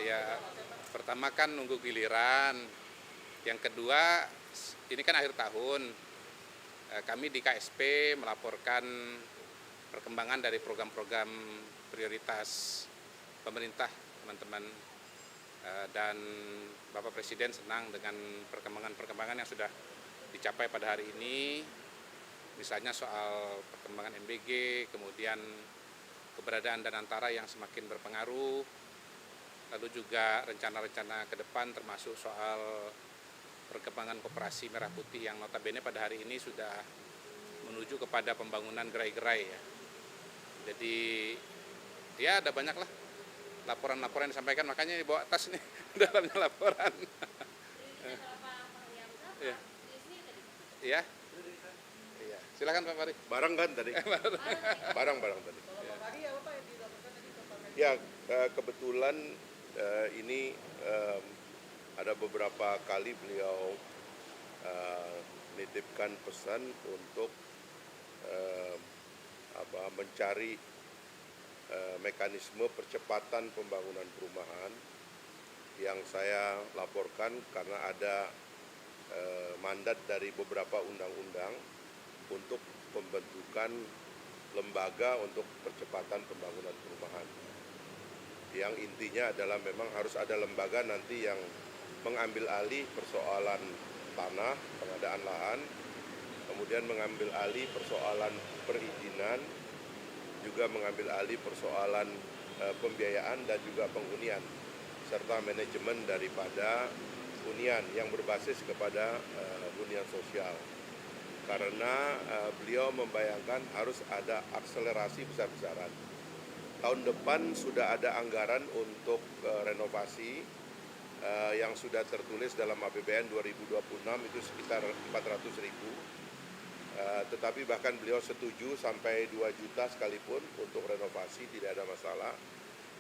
Ya, pertama kan nunggu giliran. Yang kedua, ini kan akhir tahun. Kami di KSP melaporkan perkembangan dari program-program prioritas pemerintah, teman-teman. Dan Bapak Presiden senang dengan perkembangan-perkembangan yang sudah dicapai pada hari ini. Misalnya soal perkembangan MBG, kemudian keberadaan Danantara yang semakin berpengaruh, lalu juga rencana-rencana ke depan termasuk soal perkembangan koperasi Merah Putih yang notabene pada hari ini sudah menuju kepada pembangunan gerai-gerai ya. Jadi ya ada banyak lah laporan-laporan yang disampaikan, makanya dibawa tas nih dalamnya laporan. Ya. Iya. Iya. Silakan Pak Fari. Barang kan tadi? Barang tadi. Ya, kebetulan ini ada beberapa kali beliau nitipkan pesan untuk mencari mekanisme percepatan pembangunan perumahan yang saya laporkan karena ada mandat dari beberapa undang-undang untuk pembentukan lembaga untuk percepatan pembangunan perumahan. Yang intinya adalah memang harus ada lembaga nanti yang mengambil alih persoalan tanah, pengadaan lahan, kemudian mengambil alih persoalan perizinan, juga mengambil alih persoalan pembiayaan dan juga penghunian, serta manajemen daripada hunian yang berbasis kepada hunian sosial. Karena beliau membayangkan harus ada akselerasi besar-besaran. Tahun depan sudah ada anggaran untuk renovasi yang sudah tertulis dalam APBN 2026 itu sekitar 400.000. Tetapi bahkan beliau setuju sampai 2 juta sekalipun untuk renovasi, tidak ada masalah.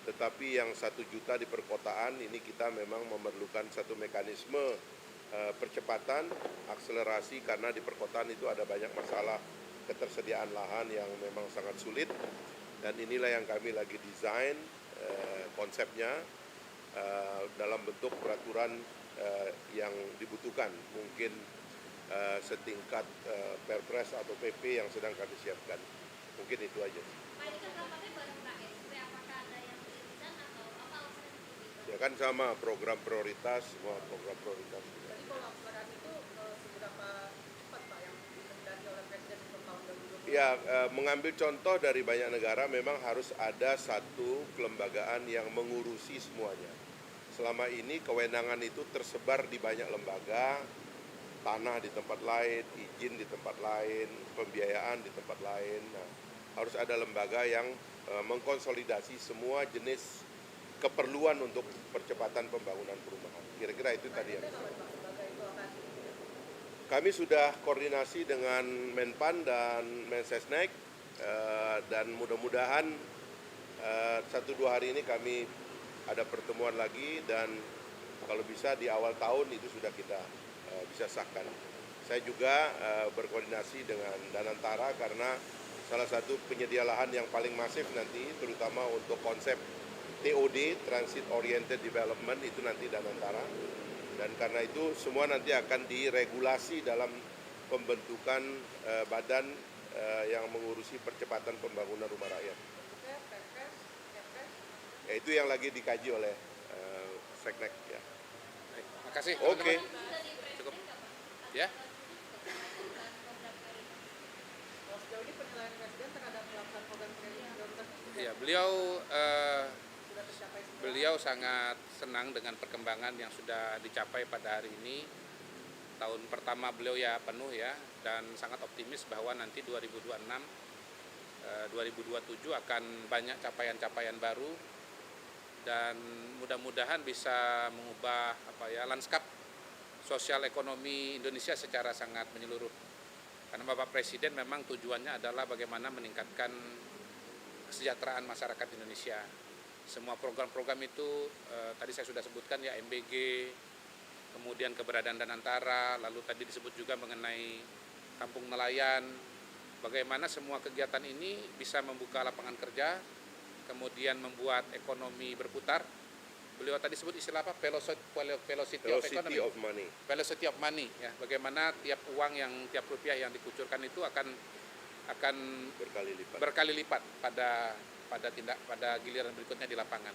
Tetapi yang 1 juta di perkotaan ini kita memang memerlukan satu mekanisme percepatan, akselerasi, karena di perkotaan itu ada banyak masalah ketersediaan lahan yang memang sangat sulit. Dan inilah yang kami lagi desain konsepnya dalam bentuk peraturan yang dibutuhkan, mungkin setingkat Perpres atau PP yang sedang kami siapkan. Mungkin itu aja. Pak, ini kan rampaknya bareng KSP, apakah ada yang dirisan atau apa alasannya begitu? Ya kan sama program prioritas, semua program prioritas. Jadi kalau anggaran itu seberapa cepat Pak yang dikendaki oleh Presiden untuk tahun 2020? Ya, mengambil contoh dari banyak negara memang harus ada satu kelembagaan yang mengurusi semuanya. Selama ini kewenangan itu tersebar di banyak lembaga, tanah di tempat lain, izin di tempat lain, pembiayaan di tempat lain. Nah, harus ada lembaga yang mengkonsolidasi semua jenis keperluan untuk percepatan pembangunan perumahan. Kira-kira itu tadi yang kami sudah koordinasi dengan Menpan dan Mensesnek, dan mudah-mudahan 1-2 hari ini kami ada pertemuan lagi, dan kalau bisa di awal tahun itu sudah kita bisa sahkan. Saya juga berkoordinasi dengan Danantara karena salah satu penyedia lahan yang paling masif nanti, terutama untuk konsep TOD, Transit Oriented Development, itu nanti Danantara. Dan karena itu semua nanti akan diregulasi dalam pembentukan badan yang mengurusi percepatan pembangunan rumah rakyat. Ya, itu yang lagi dikaji oleh Seknek. Ya. Baik, makasih. Oke. Cukup. Ya. Sejauh ini penilaian Presiden terhadap pelaksanaan program prioritas itu Ya, beliau sudah tercapai semua. Beliau sangat senang dengan perkembangan yang sudah dicapai pada hari ini. Tahun pertama beliau ya penuh ya, dan sangat optimis bahwa nanti 2026, 2027 akan banyak capaian-capaian baru, dan mudah-mudahan bisa mengubah lanskap sosial ekonomi Indonesia secara sangat menyeluruh. Karena Bapak Presiden memang tujuannya adalah bagaimana meningkatkan kesejahteraan masyarakat Indonesia. Semua program-program itu tadi saya sudah sebutkan ya, MBG, kemudian keberadaan Danantara, lalu tadi disebut juga mengenai kampung nelayan. Bagaimana semua kegiatan ini bisa membuka lapangan kerja, kemudian membuat ekonomi berputar, beliau tadi sebut istilah apa? Velocity of Velocity economy. of money. Velocity of money, ya. Bagaimana tiap rupiah yang dikucurkan itu akan Berkali lipat. pada giliran berikutnya di lapangan.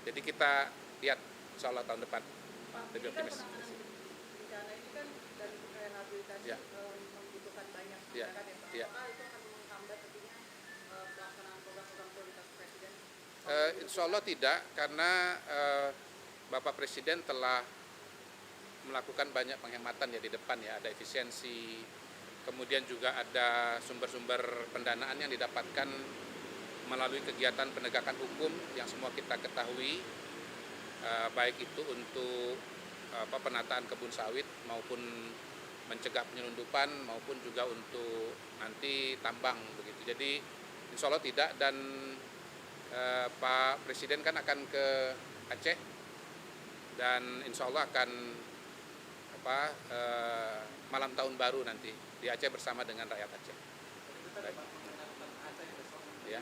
Jadi kita lihat insya Allah tahun depan Pak, lebih ini kan optimis. penanganan bencana ini kan dan rehabilitasi Ya. membutuhkan banyak Ya. anggaran ya Pak. Ya. Apakah itu akan menghambat tentunya pelaksanaan program-program prioritas Presiden? Insya Allah tidak, karena Bapak Presiden telah melakukan banyak penghematan ya di depan ya, ada efisiensi, kemudian juga ada sumber-sumber pendanaan yang didapatkan melalui kegiatan penegakan hukum yang semua kita ketahui, baik itu untuk penataan kebun sawit maupun mencegah penyelundupan maupun juga untuk nanti tambang begitu. Jadi insya Allah tidak, dan Pak Presiden kan akan ke Aceh dan insya Allah akan malam tahun baru nanti di Aceh bersama dengan rakyat Aceh. Baik. Ya.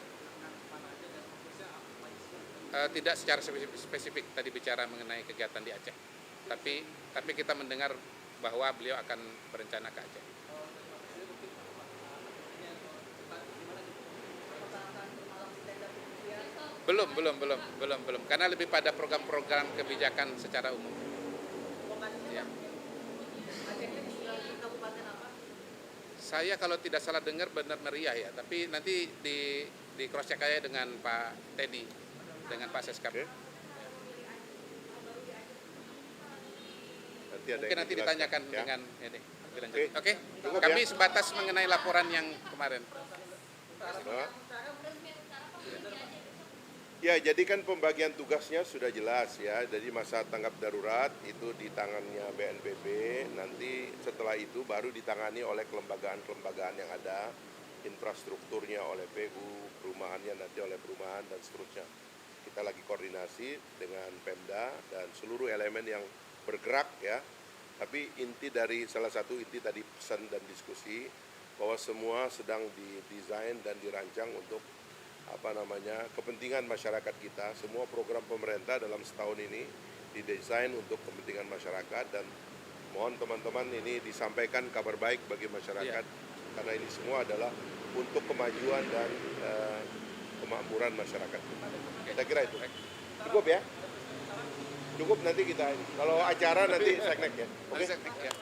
Tidak secara spesifik tadi bicara mengenai kegiatan di Aceh, tapi kita mendengar bahwa beliau akan berencana ke Aceh. Belum, karena lebih pada program-program kebijakan secara umum. Lokasinya Ya. Acehnya di kabupaten apa? Saya kalau tidak salah dengar Benar Meriah ya, tapi nanti di cross check aja dengan Pak Teddy, dengan Pak Seskap. Oke. Mungkin nanti ditanyakan dengan ini. Oke. Oke. Cukup Kami ya. sebatas mengenai laporan yang kemarin. Nah. Ya, jadi kan pembagian tugasnya sudah jelas ya. Jadi masa tanggap darurat itu di tangannya BNPB. Nanti setelah itu baru ditangani oleh kelembagaan-kelembagaan yang ada, infrastrukturnya oleh PU, perumahannya nanti oleh perumahan dan seterusnya. Kita lagi koordinasi dengan Pemda dan seluruh elemen yang bergerak ya. Tapi salah satu inti tadi pesan dan diskusi bahwa semua sedang didesain dan dirancang untuk kepentingan masyarakat kita. Semua program pemerintah dalam setahun ini didesain untuk kepentingan masyarakat, dan mohon teman-teman ini disampaikan kabar baik bagi masyarakat karena ini semua adalah untuk kemajuan dan kemakmuran masyarakat. Saya kira itu. Cukup ya? Cukup, nanti kita kalau acara nanti seknek ya. Oke. Ya.